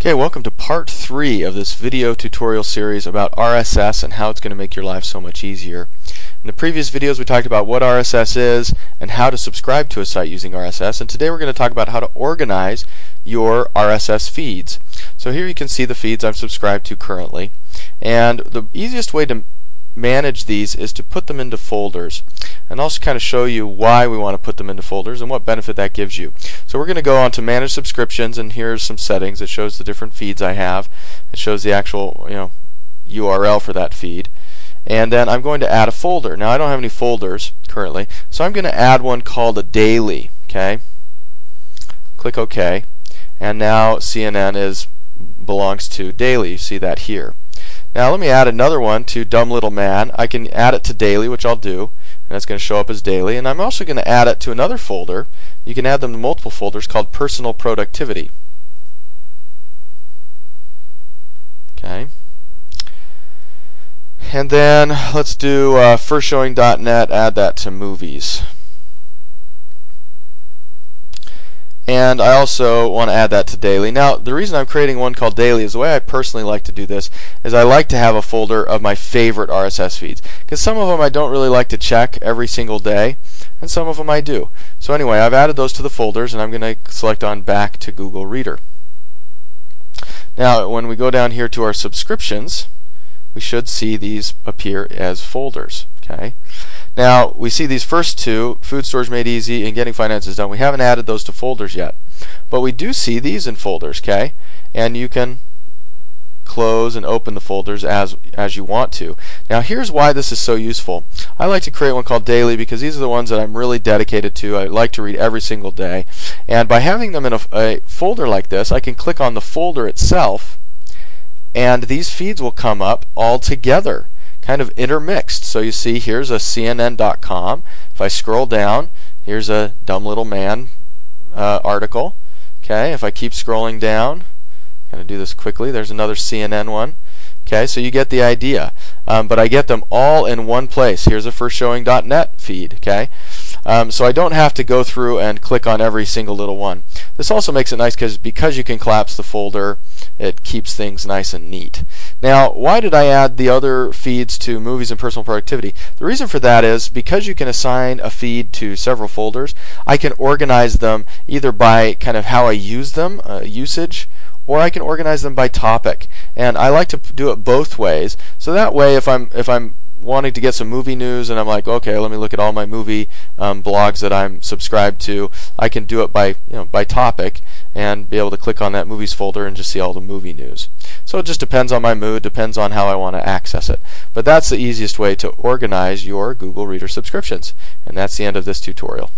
Okay, welcome to part 3 of this video tutorial series about RSS and how it's going to make your life so much easier. In the previous videos we talked about what RSS is and how to subscribe to a site using RSS, and today we're going to talk about how to organize your RSS feeds. So here you can see the feeds I've subscribed to currently, and the easiest way to manage these is to put them into folders, and also kind of show you why we want to put them into folders and what benefit that gives you. So we're going to go on to manage subscriptions, and here's some settings. It shows the different feeds I have. It shows the actual URL for that feed, and then I'm going to add a folder. Now I don't have any folders currently, so I'm going to add one called a daily. Okay, click OK, and now CNN belongs to daily. You see that here. Now let me add another one to Dumb Little Man. I can add it to daily, which I'll do, and that's going to show up as daily. And I'm also going to add it to another folder. You can add them to multiple folders called Personal Productivity. Okay. And then let's do firstshowing.net, add that to movies. And I also want to add that to daily. Now the reason I'm creating one called daily is the way I personally like to do this is I like to have a folder of my favorite RSS feeds, because some of them I don't really like to check every single day, and some of them I do. So anyway, I've added those to the folders, and I'm going to select on back to Google Reader. Now when we go down here to our subscriptions, we should see these appear as folders. Okay. Now we see these first two, Food Storage Made Easy and Getting Finances Done. We haven't added those to folders yet, but we do see these in folders. Okay, and you can close and open the folders as you want to. Now here's why this is so useful. I like to create one called daily because these are the ones that I'm really dedicated to. I like to read every single day, and by having them in a folder like this, I can click on the folder itself, and these feeds will come up all together, kind of intermixed. So you see here's a CNN.com. If I scroll down, here's a Dumb Little Man article. Okay, if I keep scrolling down, I'm going to do this quickly, there's another CNN one. Okay, so you get the idea. But I get them all in one place. Here's a firstshowing.net feed. Okay, so I don't have to go through and click on every single little one. This also makes it nice because you can collapse the folder, it keeps things nice and neat. Now, why did I add the other feeds to movies and personal productivity? The reason for that is because you can assign a feed to several folders, I can organize them either by kind of how I use them, usage, or I can organize them by topic. And I like to do it both ways. So that way, if I'm wanting to get some movie news and I'm like, okay, let me look at all my movie blogs that I'm subscribed to, I can do it by topic and be able to click on that movies folder and just see all the movie news. So it just depends on my mood, depends on how I want to access it. But that's the easiest way to organize your Google Reader subscriptions. And that's the end of this tutorial.